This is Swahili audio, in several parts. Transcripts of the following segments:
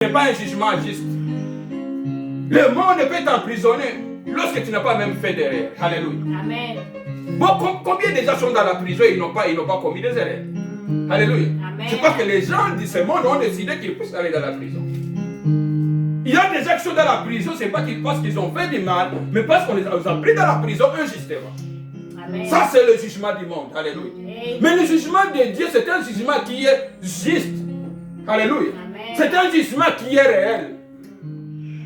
Ce n'est pas un jugement juste. Le monde peut t'emprisonner lorsque tu n'as pas même fait d'erreur. Alléluia. Amen. Bon, combien de gens sont dans la prison et ils n'ont pas commis des erreurs? Alléluia. C'est parce que les gens de ce monde ont décidé qu'ils puissent aller dans la prison. Il y a des gens qui sont dans la prison, ce n'est pas parce qu'ils ont fait du mal, mais parce qu'on les a pris dans la prison injustement. Amen. Ça, c'est le jugement du monde. Alléluia. Amen. Mais le jugement de Dieu, c'est un jugement qui est juste. Alléluia. C'est un jugement qui est réel.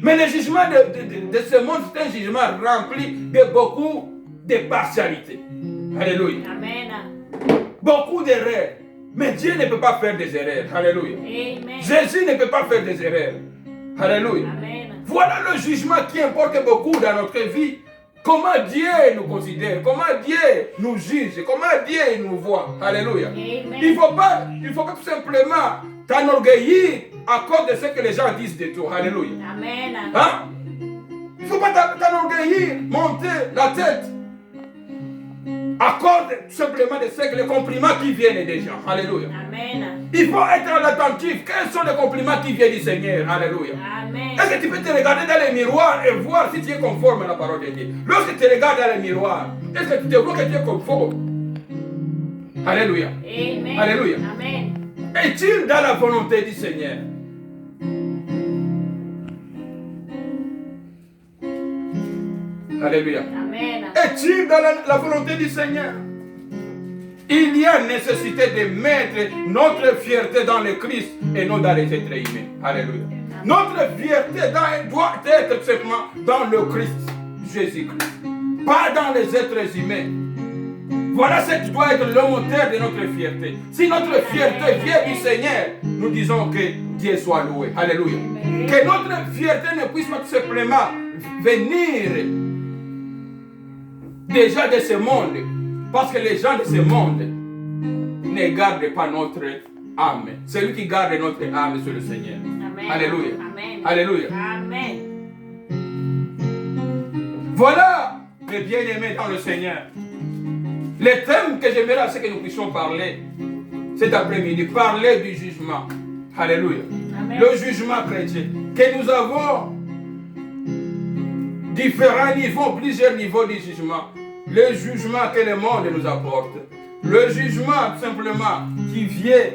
Mais le jugement de ce monde, c'est un jugement rempli de beaucoup de partialité. Alléluia. Amen. Beaucoup d'erreurs. Mais Dieu ne peut pas faire des erreurs. Alléluia. Amen. Jésus ne peut pas faire des erreurs. Alléluia. Amen. Voilà le jugement qui importe beaucoup dans notre vie. Comment Dieu nous considère, comment Dieu nous juge, comment Dieu nous voit. Alléluia. Amen. Il faut pas tout simplement t'enorgueillir à cause de ce que les gens disent de toi. Alléluia. Amen. Hein? Il ne faut pas t'enorgueillir, monter la tête à cause tout simplement de ce que les compliments qui viennent des gens. Alléluia. Amen. Il faut être attentif. Quels sont les compliments qui viennent du Seigneur? Alléluia. Amen. Est-ce que tu peux te regarder dans le miroir et voir si tu es conforme à la parole de Dieu? Lorsque tu regardes dans le miroir, est-ce que tu te vois que tu es conforme? Alléluia. Amen. Alléluia. Amen. Est-il dans la volonté du Seigneur? Alléluia. Amen. Est-il dans la volonté du Seigneur? Il y a nécessité de mettre notre fierté dans le Christ et non dans les êtres humains. Alléluia. Notre fierté doit être tout simplement dans le Christ, Jésus-Christ, pas dans les êtres humains. Voilà ce qui doit être le moteur de notre fierté. Si notre fierté vient du Seigneur, nous disons que Dieu soit loué. Alléluia. Que notre fierté ne puisse pas tout simplement venir déjà de ce monde. Parce que les gens de ce monde ne gardent pas notre âme. Celui qui garde notre âme, c'est le Seigneur. Amen. Alléluia. Amen. Alléluia. Amen. Voilà les bien-aimés dans le Seigneur. Le thème que j'aimerais, c'est que nous puissions parler cet après-midi. Parler du jugement. Alléluia. Amen. Le jugement chrétien. Que nous avons différents niveaux, plusieurs niveaux de jugement. Le jugement que le monde nous apporte. Le jugement simplement qui vient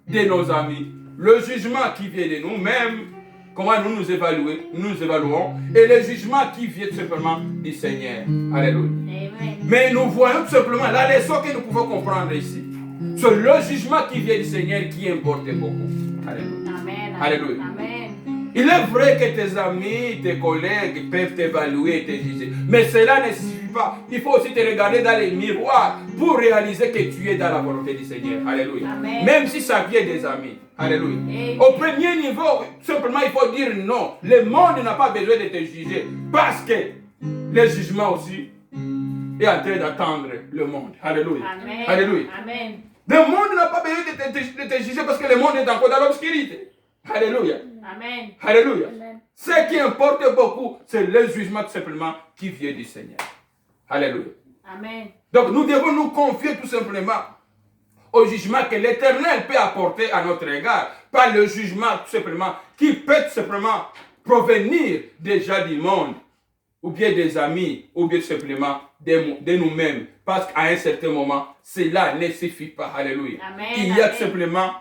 de nos amis. Le jugement qui vient de nous-mêmes. Comment nous évaluons. Et le jugement qui vient simplement du Seigneur. Alléluia. Amen. Mais nous voyons tout simplement la leçon que nous pouvons comprendre ici. C'est le jugement qui vient du Seigneur qui importe beaucoup. Alléluia. Amen. Alléluia. Amen. Il est vrai que tes amis, tes collègues peuvent t'évaluer et te juger. Mais cela ne suffit pas. Il faut aussi te regarder dans les miroirs pour réaliser que tu es dans la volonté du Seigneur. Alléluia. Amen. Même si ça vient des amis. Alléluia. Amen. Au premier niveau, simplement il faut dire non. Le monde n'a pas besoin de te juger. Parce que le jugement aussi est en train d'attendre le monde. Alléluia. Amen. Alléluia. Amen. Le monde n'a pas besoin de te juger parce que le monde est encore dans l'obscurité. Alléluia. Amen. Alléluia. Amen. Ce qui importe beaucoup, c'est le jugement tout simplement qui vient du Seigneur. Alléluia. Amen. Donc nous devons nous confier tout simplement au jugement que l'Éternel peut apporter à notre égard. Pas le jugement tout simplement qui peut tout simplement provenir déjà du monde, ou bien des amis, ou bien tout simplement de nous-mêmes. Parce qu'à un certain moment, cela ne suffit pas. Alléluia. Amen. Il y a Amen. tout simplement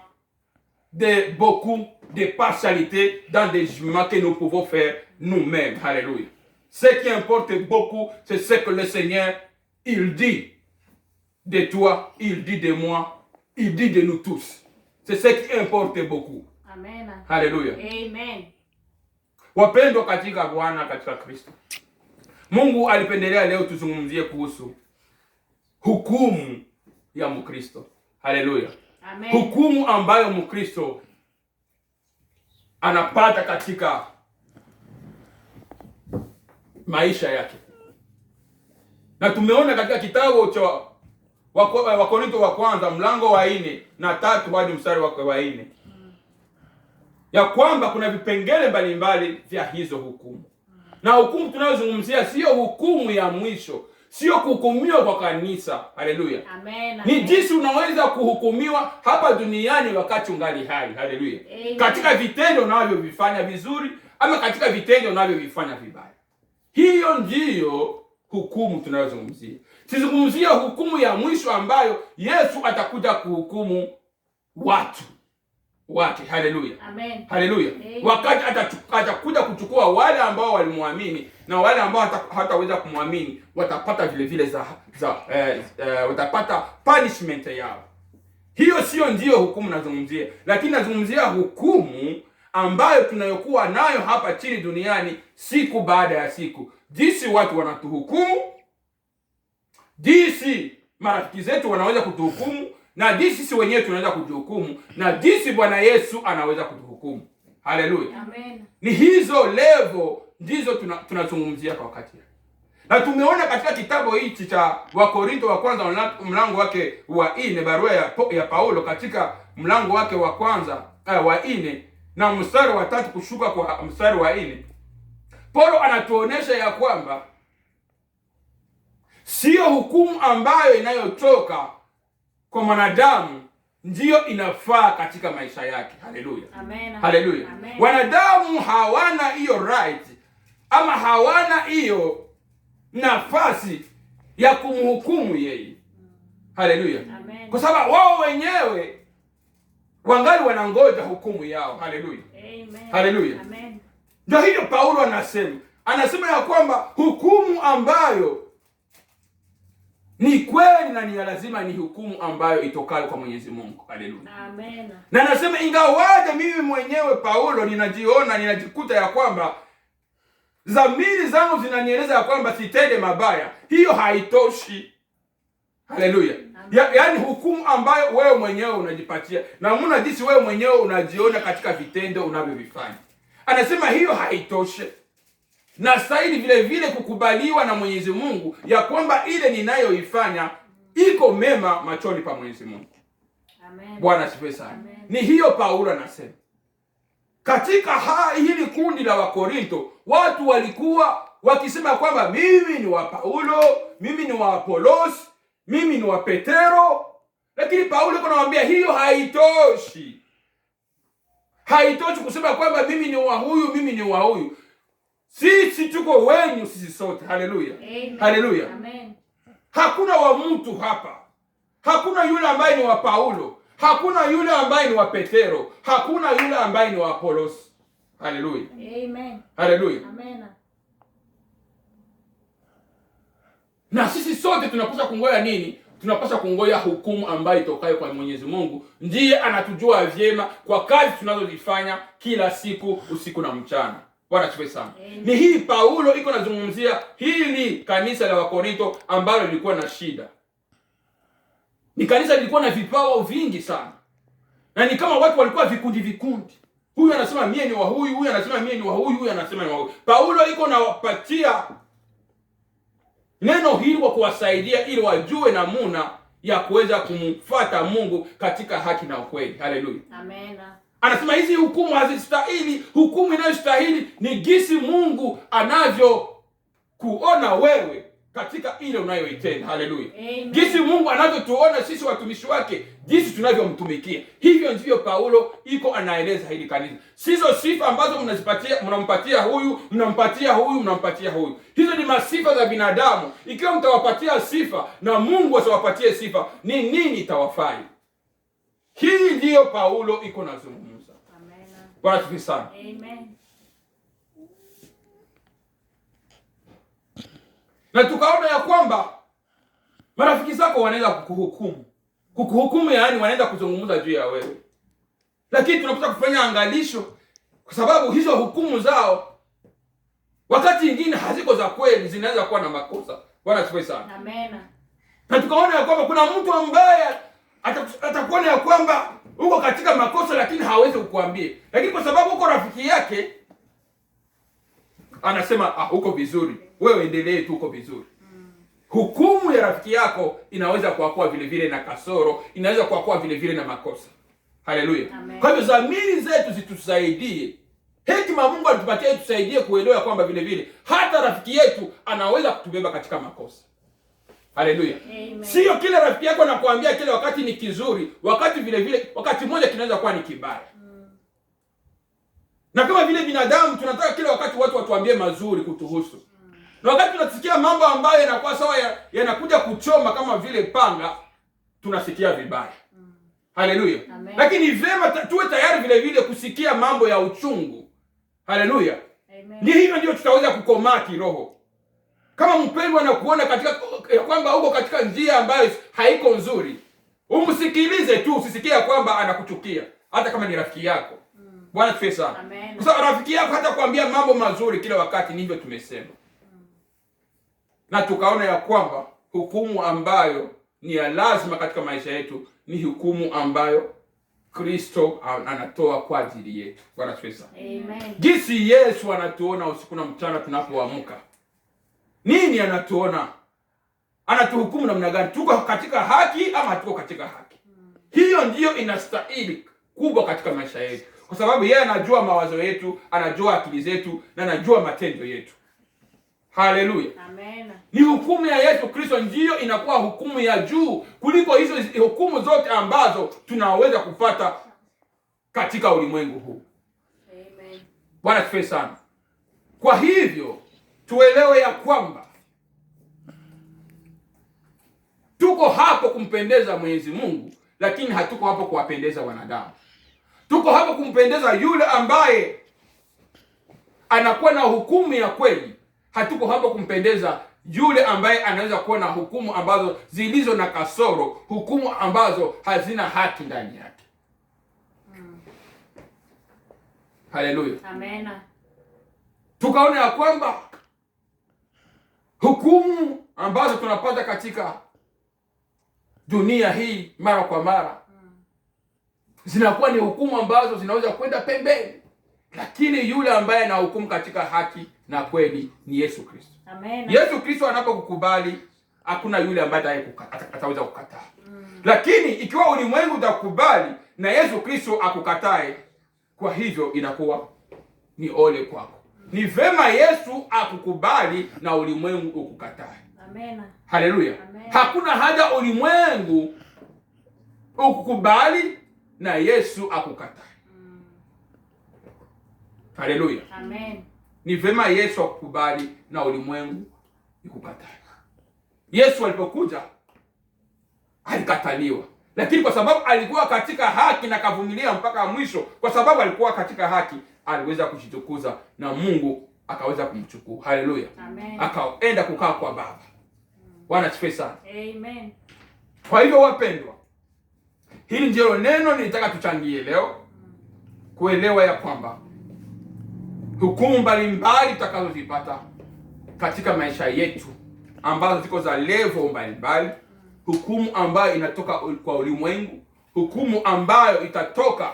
beaucoup de partialité dans des jugements que nous pouvons faire nous-mêmes. Alléluia. Ce qui importe beaucoup, c'est ce que le Seigneur, il dit de toi, il dit de moi, il dit de nous tous. C'est ce qui importe beaucoup. Amen. Alléluia. Amen. Wapendwa katika Bwana katika Kristo. Mungu alipendelea leo tuzungumzie kuhusu hukumu ya Mkristo. Haleluya. Amen. Hukumu ambayo Mkristo anapata katika maisha yake. Na tumeona katika kitabu cha Wakorintho wa kwanza mlango wa 4 na 3 hadi mstari wa 4 ya kwamba kuna vipengele mbalimbali vya hizo hukumu. Na hukumu tunayozungumzia sio hukumu ya mwisho, sio kuhukumiwa kwa kanisa. Haleluya. Amen. Ni jinsi unaweza kuhukumiwa hapa duniani wakati ungali hai. Haleluya. Katika vitendo unavyovifanya vizuri ama katika vitendo unavyovifanya vibaya. Hiyo ndiyo hukumu tunayozungumzia. Sizungumzia hukumu ya mwisho ambayo Yesu atakuja kuhukumu watu wake. Haleluya. Amen. Haleluya. Wakati atakuja kuchukua wale ambao walimwamini na wale ambao hataweza kumwamini, watapata vile vile watapata punishment yao. Hiyo sio ndiyo hukumu nazungumzia, lakini nazungumzia hukumu ambayo tunayokuwa nayo hapa chini duniani siku baada ya siku. Jinsi watu wanatuhukumu, jinsi marafiki zetu wanaweza kutuhukumu, na jinsi sisi wenyewe tunaweza kujihukumu, na jinsi Bwana Yesu anaweza kutuhukumu. Haleluya. Amen. Ni hizo level ndizo tunazungumzia kwa wakati. Na tumeona katika kitabu hichi cha Wakorintho wa kwanza mlango wake wa 4, barua ya Paulo katika mlango wake wa kwanza wa 4 na mstari wa 3 kushuka kwa mstari wa 4. Paulo anatuonesha ya kwamba sio hukumu ambayo inayotoka kwa mwanadamu ndiyo inafaa katika maisha yake. Haleluya. Amen. Haleluya. Wanadamu hawana hiyo right ama hawana hiyo nafasi ya kumhukumu yeye. Haleluya. Kwa sababu wao wenyewe wangali wanangoja hukumu yao. Haleluya. Amen. Haleluya. Amen. Ndio hiyo Paulo anasema ya kwamba hukumu ambayo ni kweli na ni lazima ni hukumu ambayo itokayo kwa Mwenyezi Mungu. Haleluya. Amen. Na anasema ingawaje mimi mwenyewe Paulo ninajikuta ya kwamba dhamiri zangu zinanieleza ya kwamba sitende mabaya, hiyo haitoshi. Haleluya. Yaani hukumu ambayo wewe mwenyewe unajipatia na muna jinsi wewe mwenyewe unajiona katika vitendo unavyovifanya. Anasema hiyo haitoshi. Na stahili vile vile kukubaliwa na Mwenyezi Mungu ya kwamba ile ninayoifanya iko mema machoni pa Mwenyezi Mungu. Amen. Bwana asifiwe sana. Ni hiyo Paulo anasema. Katika hili kundi la Wakorinto, watu walikuwa wakisema kwamba mimi ni wa Paulo, mimi ni wa Apolos, mimi ni wa Petero. Lakini Paulo anawaambia hiyo haitoshi. Haitoshi kusema kwamba mimi ni wa huyu, mimi ni wa huyu. Sisi tuko wenyu sisi sote. Haleluya. Haleluya. Amen. Hakuna wa mtu hapa. Hakuna yule ambaye ni wa Paulo. Hakuna yule ambaye ni wa Petero. Hakuna yule ambaye ni wa Apolos. Haleluya. Amen. Haleluya. Amen. Na sisi sote tunapaswa kungoja nini? Tunapaswa kungoja hukumu ambayo itokayo kwa Mwenyezi Mungu. Ndiye anatujua vyema kwa kazi tunazozifanya kila siku, usiku na mchana. Bwana asifiwe sana. Ni hii Paulo iko nazungumzia hili kanisa la Wakorinto ambalo lilikuwa na shida. Ni kanisa lilikuwa na vipawa vingi sana. Na ni kama watu walikuwa vikundi. Huyu anasema mie ni wa huyu, huyu anasema mie ni wa huyu, huyu anasema ni wa huyu. Paulo iko nawapatia neno hili kwa kuwasaidia ili wajue namuna ya kuweza kumfuata Mungu katika haki na ukweli. Haleluya. Amen. Anasema hizi hukumu hazistahili. Hukumu inayostahili ni jinsi Mungu anavyo kuona wewe katika ile unayoitenda. Haleluya. Jinsi Mungu anavyotuona sisi watumishi wake, jinsi tunavyomtumikia. Hivyo ndivyo Paulo iko anaeleza hili kanisa. Sizo sifa ambazo mnampatia huyu, mnampatia huyu, mnampatia huyu. Hizo ni masifa za binadamu. Ikiwa mtawapatia sifa na Mungu asiwapatie sifa, ni nini itawafai? Hii ndiyo Paulo iko nazungumza. Amen. Bwana asifiwe sana. Amen. Na tukaona ya kwamba marafiki zako wanaweza kukuhukumu, yaani wanaenda kuzungumza juu ya wewe. Lakini tunapaswa kufanya angalisho, kwa sababu hizo hukumu zao wakati mwingine haziko za kweli, zinaweza kuwa na makosa. Bwana asifiwe sana. Amen. Na tukaona ya kwamba kuna mtu ambaye atakuona ya kwamba uko katika makosa lakini hawezi kukuambia. Lakini kwa sababu uko rafiki yake anasema uko vizuri. Wewe endelee tu, uko vizuri. Hukumu ya rafiki yako inaweza kuwa vile vile na kasoro, inaweza kuwa vile vile na makosa. Haleluya. Kwa hivyo dhamiri zetu zitusaidie. Hekima Mungu alitupatia itusaidie kuelewa kwamba vile vile hata rafiki yetu anaweza kutubeba katika makosa. Haleluya. Amen. Sio kila rafiki yako anakuambia kile wakati ni kizuri, wakati vile vile wakati mmoja kinaweza kuwa ni kibaya. Na kama vile binadamu tunataka kila wakati watu watuambie mazuri kutuhusu. Na wakati tunasikia mambo ambayo yanakuwa sawa yanakuja kuchoma kama vile panga, tunasikia vibaya. Haleluya. Lakini vema tuwe tayari vile vile kusikia mambo ya uchungu. Haleluya. Ni hivyo ndio tutaweza kukomaa kiroho. Kama mpendwa na kuona katika kwamba uko katika njia ambayo haiko nzuri, umsikilize tu, usisikie kwamba anakuchukia hata kama ni rafiki yako. Bwana tufe sana. Kwa sababu rafiki yako hata kuambia mambo mazuri kila wakati, ni hivyo tumesema. Na tukaona ya kwamba hukumu ambayo ni ya lazima katika maisha yetu ni hukumu ambayo Kristo anatoa kwa ajili yetu. Bwana tufe sana. Amen. Jinsi Yesu anatuona usiku na mchana tunapoamka. Nini anatuona? Anatuhukumu namna gani? Tuko katika haki ama hatuko katika haki? Hiyo ndiyo inastahili kubwa katika maisha yetu. Kwa sababu yeye anajua mawazo yetu, anajua akili zetu, na anajua matendo yetu. Haleluya. Amen. Ni hukumu ya Yesu Kristo ndiyo inakuwa hukumu ya juu kuliko hizo hukumu zote ambazo tunaweza kupata katika ulimwengu huu. Amen. Bwana tufe sana. Kwa hivyo tuelewe ya kwamba tuko hapo kumpendeza Mwenyezi Mungu, lakini hatuko hapo kuwapendeza wanadamu. Tuko hapo kumpendeza yule ambaye anakuwa na hukumu ya kweli. Hatuko hapo kumpendeza yule ambaye anaweza kuwa na hukumu ambazo zilizo na kasoro, hukumu ambazo hazina haki ndani yake. Haleluya. Amen. Tukaona ya kwamba hukumu ambazo tunapata katika dunia hii mara kwa mara zinakuwa ni hukumu ambazo zinaweza kwenda pembeni, lakini yule ambaye anahukumu katika haki na kweli ni Yesu Kristo. Amen. Yesu Kristo anapokukubali, hakuna yule ambaye ataweza kukataa. Lakini ikiwa ulimwengu utakubali na Yesu Kristo akukatae, kwa hivyo inakuwa ni ole kwako. Ni vema Yesu akukubali na ulimwengu ukukatae. Amen. Haleluya. Hakuna haja ulimwengu ukukubali na Yesu akukatae. Haleluya. Amen. Ni vema Yesu akukubali na ulimwengu ukukatae. Yesu alipokuja alikataliwa, lakini kwa sababu alikuwa katika haki na kavumilia mpaka mwisho, kwa sababu alikuwa katika haki, aliweza kujitukuza na Mungu akaweza kumchukua. Haleluya. Amen. Akaenda kukaa kwa Baba. Bwana asifiwe sana. Amen. Kwa hivyo wapendwa, hili ndilo neno nilitaka tuchangie leo, kuelewa ya kwamba hukumu mbalimbali tutakazozipata katika maisha yetu ambazo ziko za level mbalimbali, hukumu ambayo inatoka kwa ulimwengu, hukumu ambayo itatoka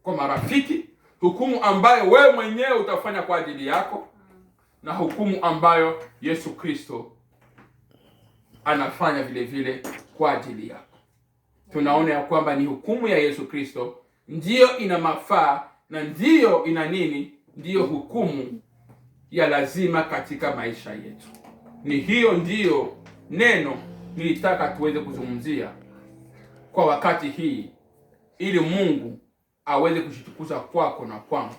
kwa marafiki, hukumu ambayo wewe mwenyewe utafanya kwa ajili yako, na hukumu ambayo Yesu Kristo anafanya vile vile kwa ajili yako. Tunaona ya kwamba ni hukumu ya Yesu Kristo ndiyo ina mafaa na ndiyo ina nini? Ndiyo hukumu ya lazima katika maisha yetu. Ni hiyo ndiyo neno nilitaka tuweze kuzungumzia kwa wakati hii, ili Mungu aweze kushitukuza kwako na kwangu,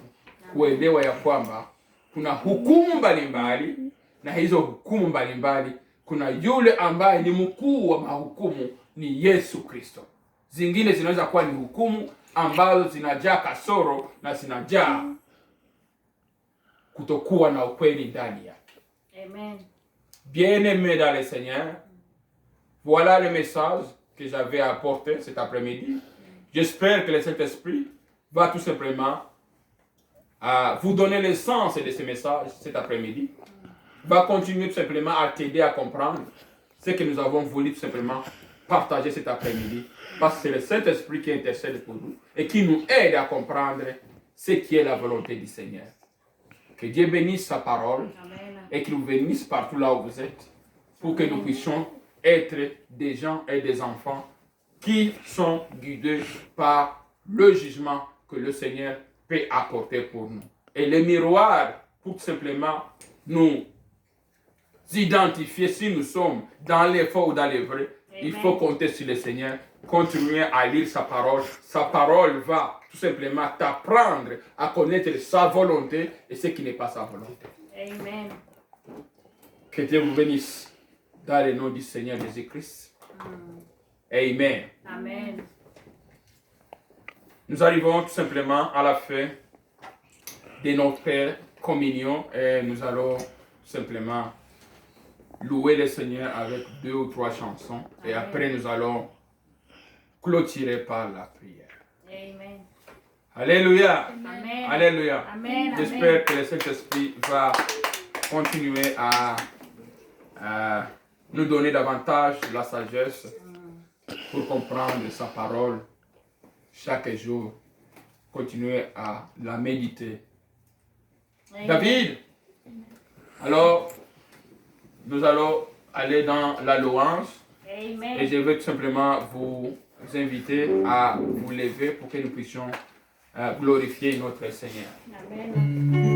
kuelewa ya kwamba kuna hukumu mbalimbali, na hizo hukumu mbalimbali kuna yule ambaye ni mkuu wa mahukumu, ni Yesu Kristo. Zingine zinaweza kuwa ni hukumu ambazo zinajaa kasoro na zinajaa kutokuwa na ukweli ndani yake. Amen. Bien-aimés dans le Seigneur, voilà le message que j'avais à apporter cet après-midi. J'espère que le Saint-Esprit va tout simplement vous donner le sens de ce message cet après-midi. Va continuer tout simplement à t'aider à comprendre ce que nous avons voulu tout simplement partager cet après-midi. Parce que c'est le Saint-Esprit qui intercède pour nous et qui nous aide à comprendre ce qui est la volonté du Seigneur. Que Dieu bénisse sa parole. Amen. Et qu'il vous bénisse partout là où vous êtes, pour que nous puissions être des gens et des enfants qui sont guidés par le jugement que le Seigneur peut apporter pour nous. Et le miroir, pour tout simplement nous identifier si nous sommes dans les faux ou dans les vrais. Il faut compter sur le Seigneur, continuer à lire sa parole. Sa parole va tout simplement t'apprendre à connaître sa volonté et ce qui n'est pas sa volonté. Amen. Que Dieu vous bénisse dans le nom du Seigneur Jésus-Christ. Amen. Amen. Nous arrivons tout simplement à la fin de notre communion et nous allons tout simplement louer le Seigneur avec 2 ou 3 chansons. Et après nous allons clôturer par la prière. Amen. Alléluia. Amen. Alléluia. Amen. J'espère que le Saint-Esprit va continuer à nous donner davantage de la sagesse pour comprendre sa parole chaque jour. Continuer à la méditer. Amen. David, alors nous allons aller dans la louange Amen. et je veux tout simplement vous inviter à vous lever pour que nous puissions glorifier notre Seigneur. Amen.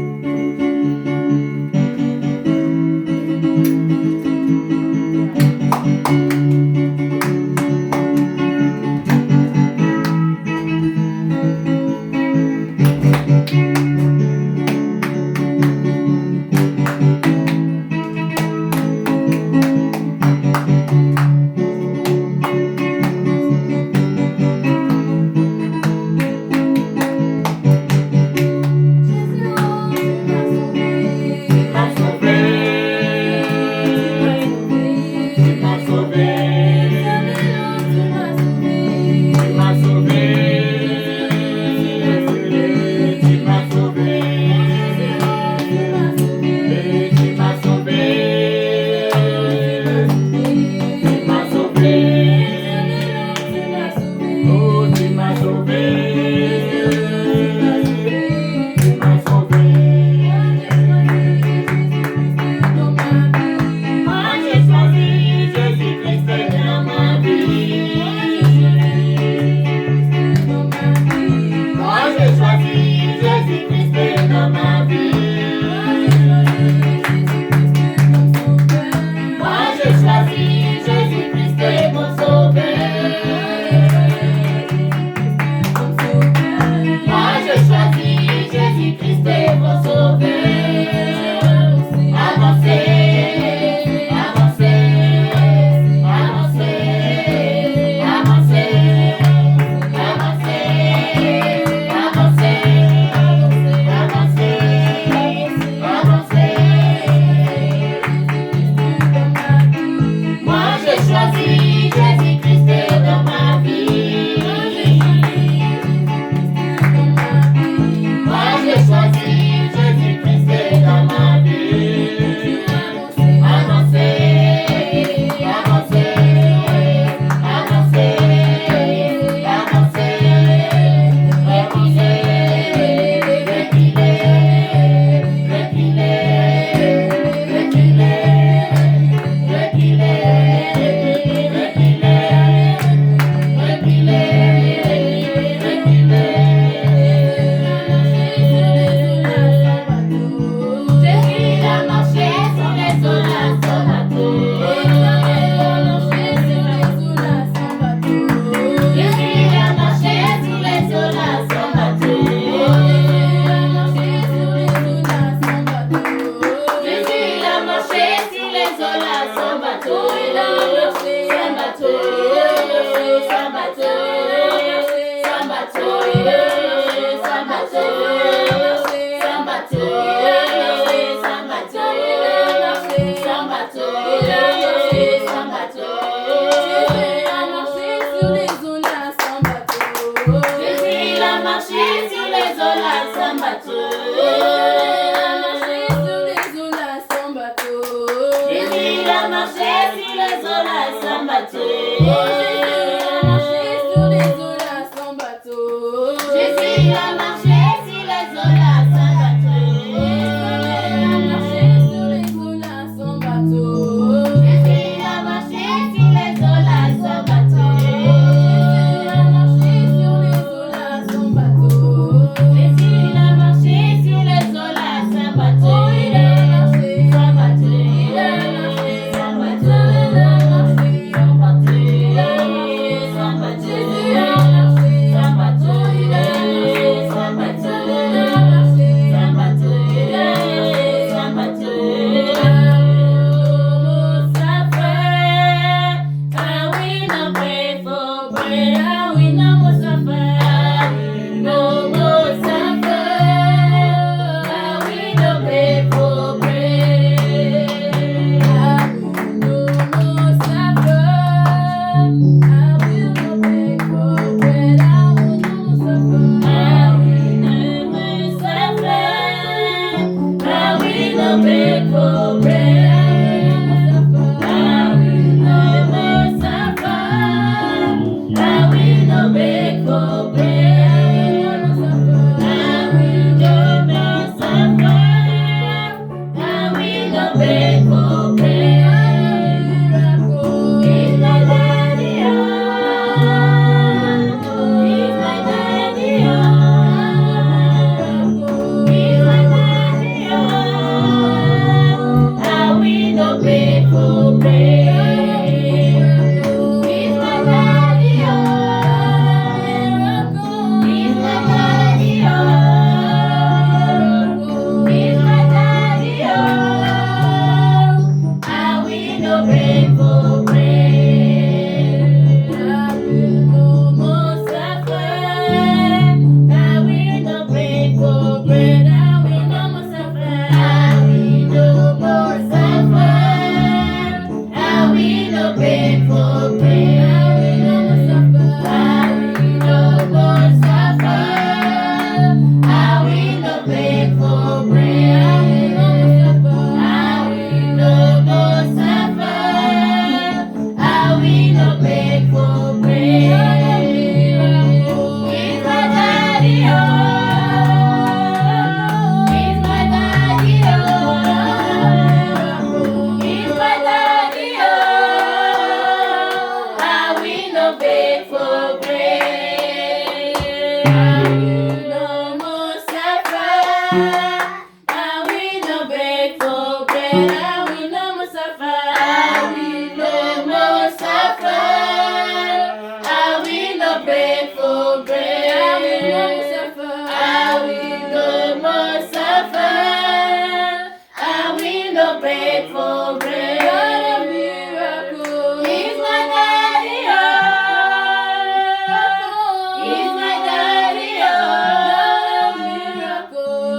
Sur les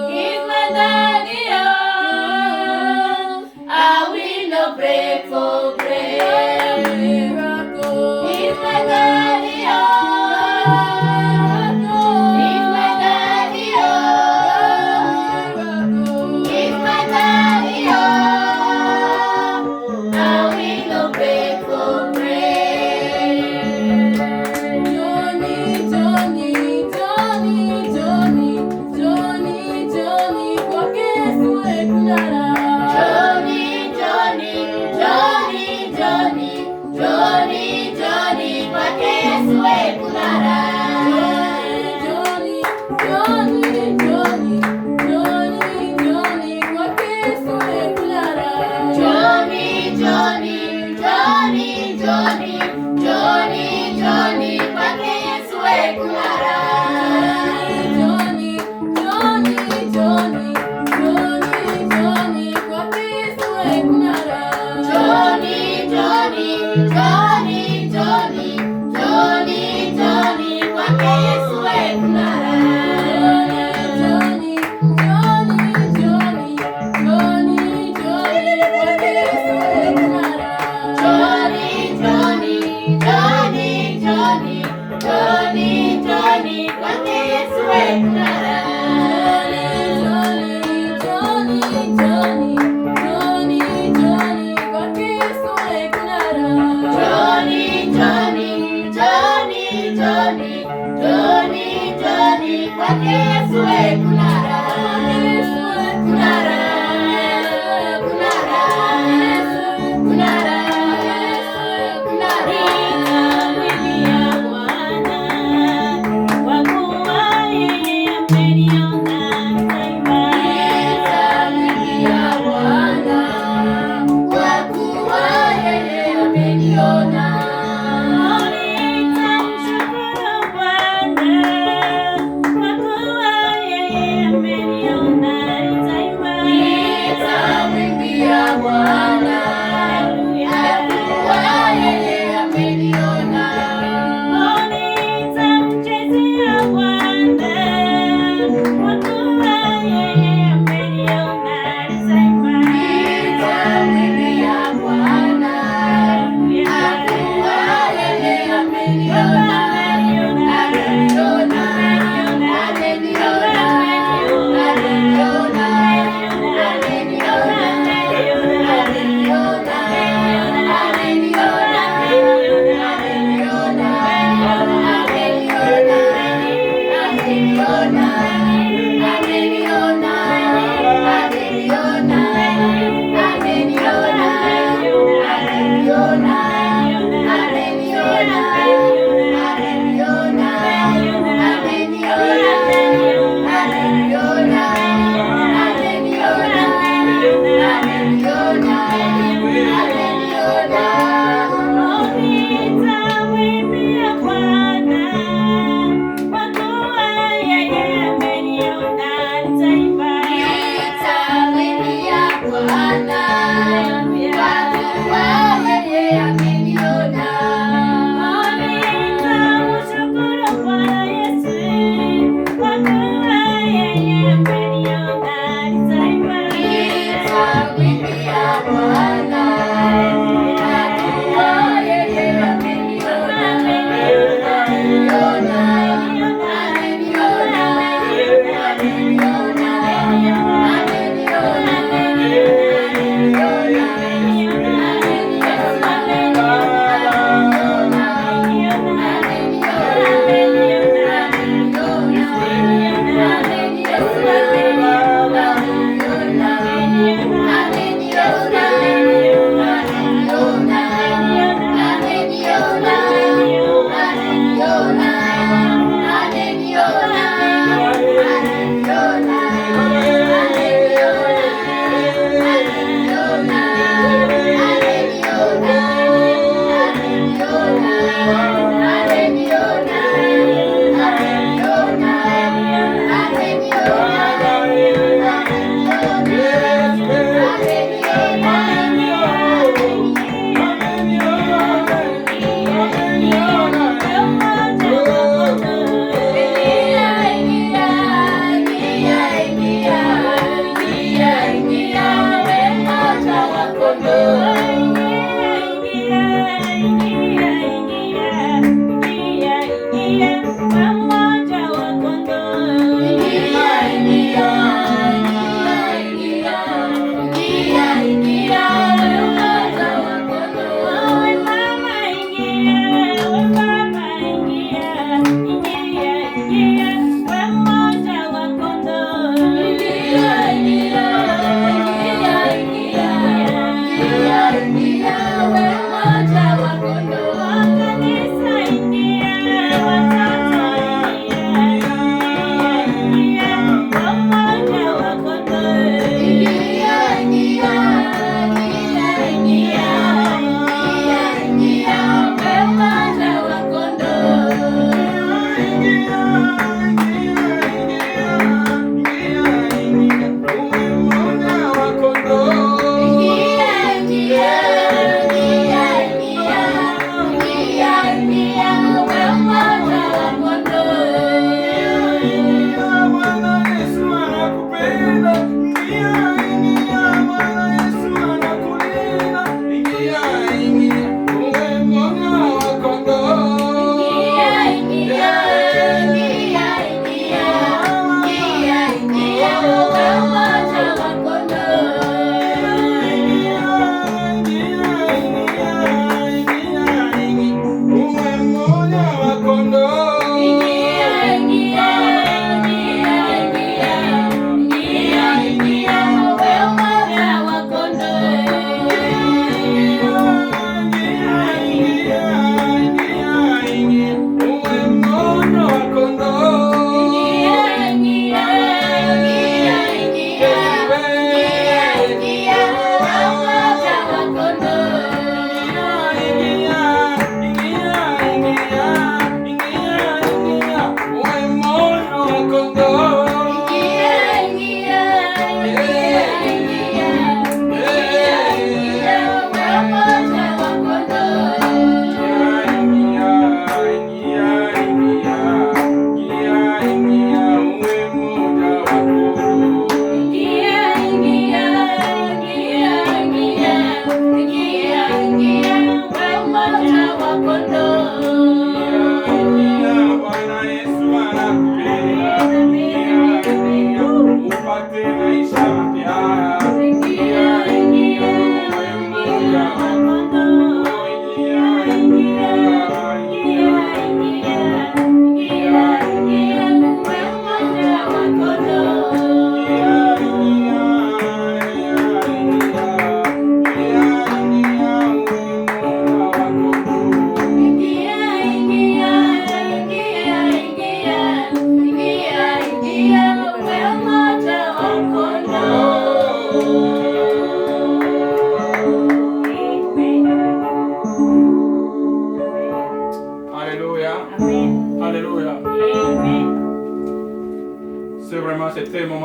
He's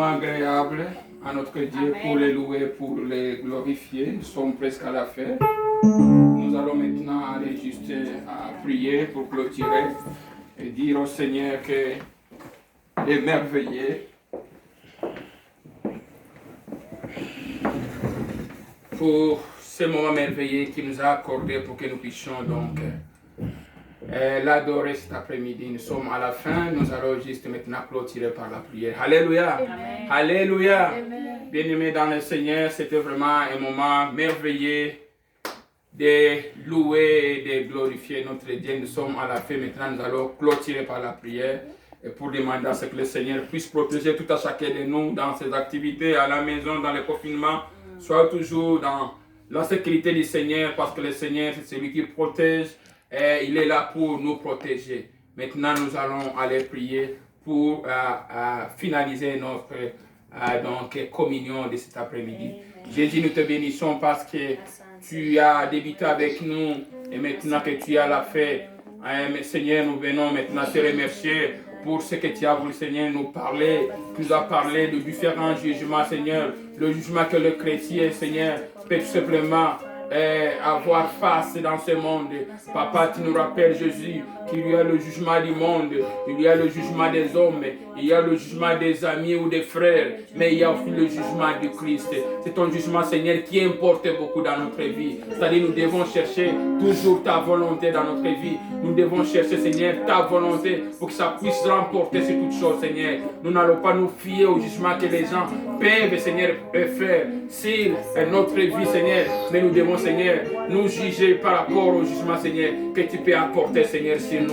agréable à notre Dieu pour les louer, pour les glorifier. Nous sommes presque à la fin. Nous allons maintenant aller juste à prier pour clôturer et dire au Seigneur que est merveilleux pour ce moment merveilleux qu'il nous a accordé pour que nous puissions donc l'adorer cet après-midi. Nous sommes à la fin, nous allons juste maintenant clôturer par la prière. Alléluia. Amen. Alléluia. Amen. Bien-aimés dans le Seigneur, c'était vraiment un moment merveilleux de louer et de glorifier notre Dieu. Nous sommes à la fin, maintenant nous allons clôturer par la prière et pour demander à ce que le Seigneur puisse protéger tout à chacun de nous dans ses activités, à la maison, dans le confinement, soit toujours dans la sécurité du Seigneur, parce que le Seigneur c'est celui qui protège et il est là pour nous protéger. Maintenant nous allons aller prier pour finaliser notre donc, communion de cet après-midi. Jésus, nous te bénissons parce que tu as débuté avec nous et maintenant que tu as la fait, Seigneur, nous venons maintenant te remercier pour ce que tu as voulu, Seigneur, nous parler. Tu nous as parlé de différents jugements, Seigneur. Le jugement que le chrétien, Seigneur, peut tout simplement avoir face dans ce monde. Papa, tu nous rappelles, Jésus, qu'il y a le jugement du monde, il y a le jugement des hommes, il y a le jugement des amis ou des frères, mais il y a aussi le jugement du Christ. C'est ton jugement, Seigneur, qui importe beaucoup dans notre vie. C'est-à-dire, nous devons chercher toujours ta volonté dans notre vie. Nous devons chercher, Seigneur, ta volonté pour que ça puisse remporter sur toutes choses, Seigneur. Nous n'allons pas nous fier au jugement que les gens peuvent, Seigneur, faire sur notre vie, Seigneur, mais nous devons, Seigneur, nous juger par rapport au jugement, Seigneur, que tu peux apporter, Seigneur, sur nous.